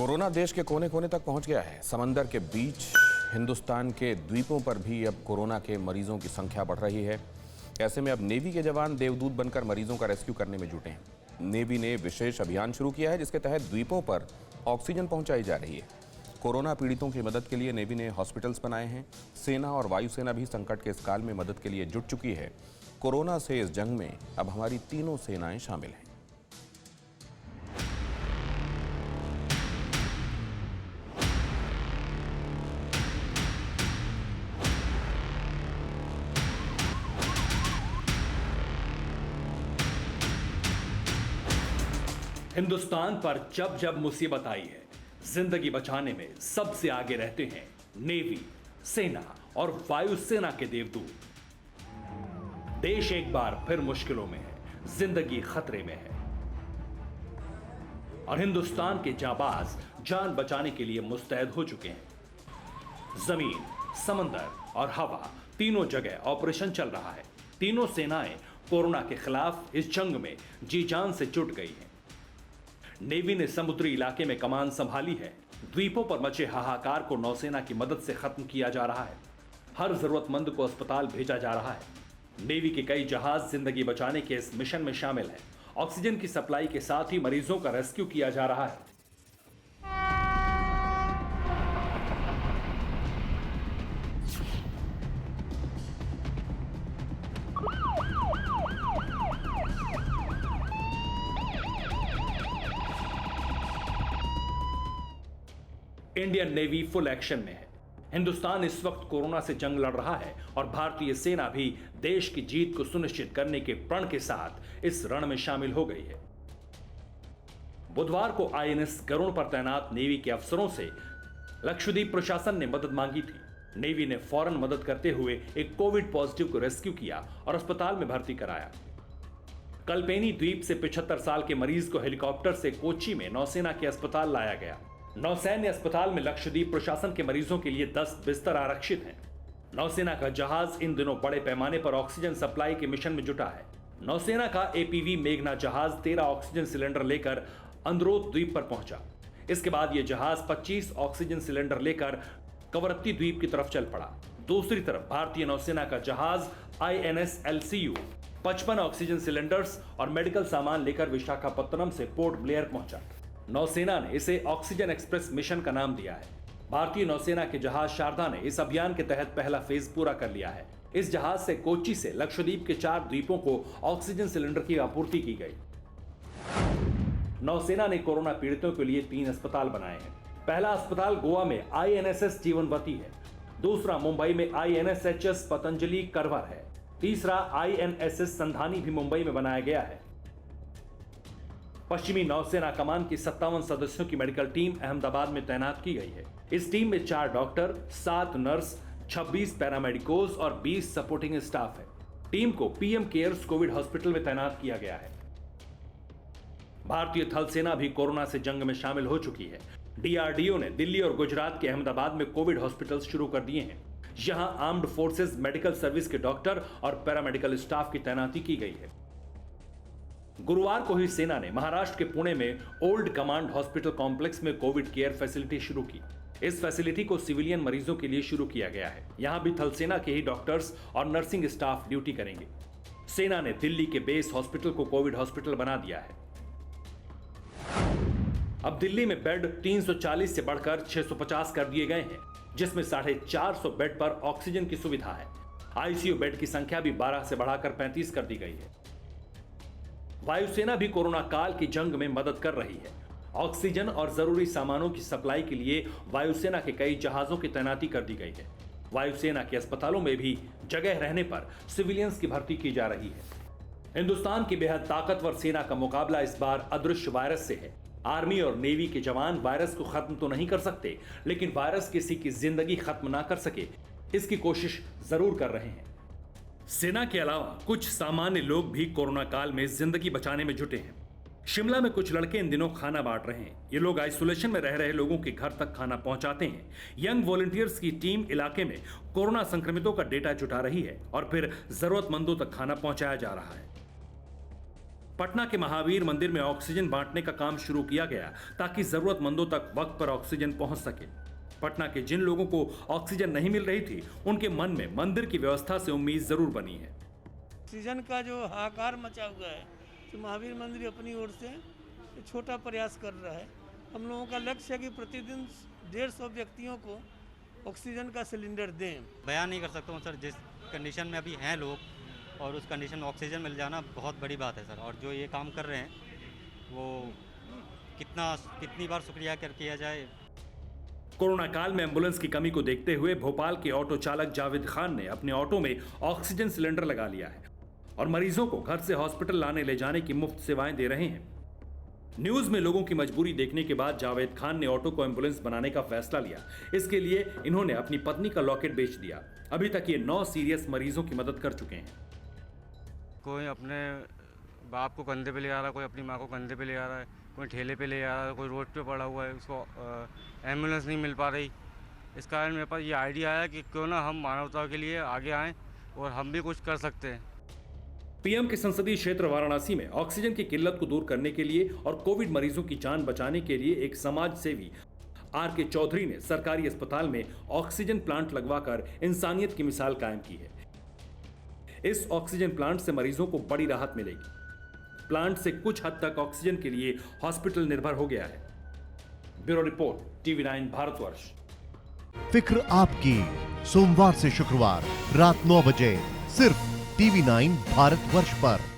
Corona देश के कोने कोने तक पहुंच गया है। समंदर के बीच हिंदुस्तान के द्वीपों पर भी अब कोरोना के मरीजों की संख्या बढ़ रही है। ऐसे में अब नेवी के जवान देवदूत बनकर मरीजों का रेस्क्यू करने में जुटे हैं। नेवी ने विशेष अभियान शुरू किया है जिसके तहत द्वीपों पर ऑक्सीजन पहुंचाई जा रही है। कोरोना पीड़ितों की मदद के लिए नेवी ने हॉस्पिटल्स बनाए हैं। सेना और वायुसेना भी संकट के इस काल में मदद के लिए जुट चुकी है। कोरोना से इस जंग में अब हमारी तीनों सेनाएं शामिल हैं। हिंदुस्तान पर जब जब मुसीबत आई है, जिंदगी बचाने में सबसे आगे रहते हैं नेवी, सेना और वायुसेना के देवदूत। देश एक बार फिर मुश्किलों में है, जिंदगी खतरे में है और हिंदुस्तान के जाबाज जान बचाने के लिए मुस्तैद हो चुके हैं। जमीन, समंदर और हवा तीनों जगह ऑपरेशन चल रहा है। तीनों सेनाएं कोरोना के खिलाफ इस जंग में जी जान से जुट गई हैं। नेवी ने समुद्री इलाके में कमान संभाली है। द्वीपों पर मचे हाहाकार को नौसेना की मदद से खत्म किया जा रहा है। हर जरूरतमंद को अस्पताल भेजा जा रहा है। नेवी के कई जहाज जिंदगी बचाने के इस मिशन में शामिल हैं। ऑक्सीजन की सप्लाई के साथ ही मरीजों का रेस्क्यू किया जा रहा है। इंडियन नेवी फुल एक्शन में है। हिंदुस्तान इस वक्त कोरोना से जंग लड़ रहा है और भारतीय सेना भी देश की जीत को सुनिश्चित करने के प्रण के साथ इस रण में शामिल हो गई है। बुधवार को आईएनएस गरुड़ पर तैनात नेवी के अफसरों से लक्षद्वीप प्रशासन ने मदद मांगी थी। नेवी ने फौरन मदद करते हुए एक कोविड पॉजिटिव को रेस्क्यू किया और अस्पताल में भर्ती कराया। कल्पेनी द्वीप से 75 साल के मरीज को हेलीकॉप्टर से कोच्चि में नौसेना के अस्पताल लाया गया। नौसैन्य अस्पताल में लक्षद्वीप प्रशासन के मरीजों के लिए 10 बिस्तर आरक्षित हैं। नौसेना का जहाज इन दिनों बड़े पैमाने पर ऑक्सीजन सप्लाई के मिशन में जुटा है। नौसेना का एपीवी मेघना जहाज 13 ऑक्सीजन सिलेंडर लेकर अंद्रोथ द्वीप पर पहुंचा। इसके बाद यह जहाज 25 ऑक्सीजन सिलेंडर लेकर कवरत्ती द्वीप की तरफ चल पड़ा। दूसरी तरफ भारतीय नौसेना का जहाज INS LCU 55 ऑक्सीजन सिलेंडर्स और मेडिकल सामान लेकर विशाखापत्तनम से पोर्ट ब्लेयर पहुंचा। नौसेना ने इसे ऑक्सीजन एक्सप्रेस मिशन का नाम दिया है। भारतीय नौसेना के जहाज शारदा ने इस अभियान के तहत पहला फेज पूरा कर लिया है। इस जहाज से कोच्चि से लक्षद्वीप के 4 द्वीपों को ऑक्सीजन सिलेंडर की आपूर्ति की गई। नौसेना ने कोरोना पीड़ितों के लिए 3 अस्पताल बनाए हैं। पहला अस्पताल गोवा में INSS जीवनवती है। दूसरा मुंबई में INSHS पतंजलि करवर है। तीसरा INSS संधानी भी मुंबई में बनाया गया है। पश्चिमी नौसेना कमान की 57 सदस्यों की मेडिकल टीम अहमदाबाद में तैनात की गई है। इस टीम में 4 डॉक्टर, 7 नर्स, 26 पैरामेडिकोस और 20 सपोर्टिंग स्टाफ है। टीम को PM केयर्स कोविड हॉस्पिटल में तैनात किया गया है। भारतीय थल सेना भी कोरोना से जंग में शामिल हो चुकी है। DRDO ने दिल्ली और गुजरात के अहमदाबाद में कोविड हॉस्पिटल्स शुरू कर दिए हैं। यहां आर्म्ड फोर्सेज मेडिकल सर्विस के डॉक्टर और पैरामेडिकल स्टाफ की तैनाती की गई है। गुरुवार को ही सेना ने महाराष्ट्र के पुणे में ओल्ड कमांड हॉस्पिटल कॉम्प्लेक्स में कोविड केयर फैसिलिटी शुरू की। इस फैसिलिटी को सिविलियन मरीजों के लिए शुरू किया गया है। यहां भी थल सेना के ही डॉक्टर्स और नर्सिंग स्टाफ ड्यूटी करेंगे। सेना ने दिल्ली के बेस हॉस्पिटल को कोविड हॉस्पिटल बना दिया है। अब दिल्ली में बेड 340 से बढ़कर 650 कर दिए गए हैं, जिसमें 450 बेड पर ऑक्सीजन की सुविधा है। ICU बेड की संख्या भी 12 से बढ़ाकर 35 कर दी गई है। वायुसेना भी कोरोना काल की जंग में मदद कर रही है। ऑक्सीजन और जरूरी सामानों की सप्लाई के लिए वायुसेना के कई जहाजों की तैनाती कर दी गई है। वायुसेना के अस्पतालों में भी जगह रहने पर सिविलियंस की भर्ती की जा रही है। हिंदुस्तान की बेहद ताकतवर सेना का मुकाबला इस बार अदृश्य वायरस से है। आर्मी और नेवी के जवान वायरस को खत्म तो नहीं कर सकते, लेकिन वायरस किसी की जिंदगी खत्म ना कर सके, इसकी कोशिश जरूर कर रहे हैं। सेना के अलावा कुछ सामान्य लोग भी कोरोना काल में जिंदगी बचाने में जुटे हैं। शिमला में कुछ लड़के इन दिनों खाना बांट रहे हैं। ये लोग आइसोलेशन में रह रहे लोगों के घर तक खाना पहुंचाते हैं। यंग वॉलंटियर्स की टीम इलाके में कोरोना संक्रमितों का डेटा जुटा रही है और फिर जरूरतमंदों तक खाना पहुंचाया जा रहा है। पटना के महावीर मंदिर में ऑक्सीजन बांटने का काम शुरू किया गया ताकि जरूरतमंदों तक वक्त पर ऑक्सीजन पहुंच सके। पटना के जिन लोगों को ऑक्सीजन नहीं मिल रही थी, उनके मन में मंदिर की व्यवस्था से उम्मीद जरूर बनी है। ऑक्सीजन का जो हाहाकार मचा हुआ है, तो महावीर मंदिर अपनी ओर से एक छोटा प्रयास कर रहा है। हम लोगों का लक्ष्य है कि प्रतिदिन 150 व्यक्तियों को ऑक्सीजन का सिलेंडर दें। बयान नहीं कर सकता हूँ सर, जिस कंडीशन में अभी हैं लोग और उस कंडीशन में ऑक्सीजन मिल जाना बहुत बड़ी बात है सर। और जो ये काम कर रहे हैं वो कितनी बार शुक्रिया किया जाए। कोरोना काल में एम्बुलेंस की कमी को देखते हुए भोपाल के ऑटो चालक जावेद खान ने अपने ऑटो में ऑक्सीजन सिलेंडर लगा लिया है और मरीजों को घर से हॉस्पिटल लाने ले जाने की मुफ्त सेवाएं दे रहे हैं। न्यूज में लोगों की मजबूरी देखने के बाद जावेद खान ने ऑटो को एम्बुलेंस बनाने का फैसला लिया। इसके लिए इन्होंने अपनी पत्नी का लॉकेट बेच दिया। अभी तक ये 9 सीरियस मरीजों की मदद कर चुके हैं। कोई अपने बाप को कंधे पे ले आ रहा है, कोई अपनी माँ को कंधे पे ले आ रहा है, कोई ठेले पे ले आ रहा है, कोई रोड पे पड़ा हुआ है, उसको एम्बुलेंस नहीं मिल पा रही। इस कारण मेरे पास ये आइडिया आया कि क्यों ना हम मानवता के लिए आगे आएँ और हम भी कुछ कर सकते हैं। पीएम के संसदीय क्षेत्र वाराणसी में ऑक्सीजन की किल्लत को दूर करने के लिए और कोविड मरीजों की जान बचाने के लिए एक समाज सेवी आर.के. चौधरी ने सरकारी अस्पताल में ऑक्सीजन प्लांट लगवाकर इंसानियत की मिसाल कायम की है। इस ऑक्सीजन प्लांट से मरीजों को बड़ी राहत मिलेगी। प्लांट से कुछ हद तक ऑक्सीजन के लिए हॉस्पिटल निर्भर हो गया है। Bureau report, TV9 Bharatvarsh. फिक्र आपकी, सोमवार से शुक्रवार रात 9 बजे सिर्फ TV9 भारतवर्ष पर।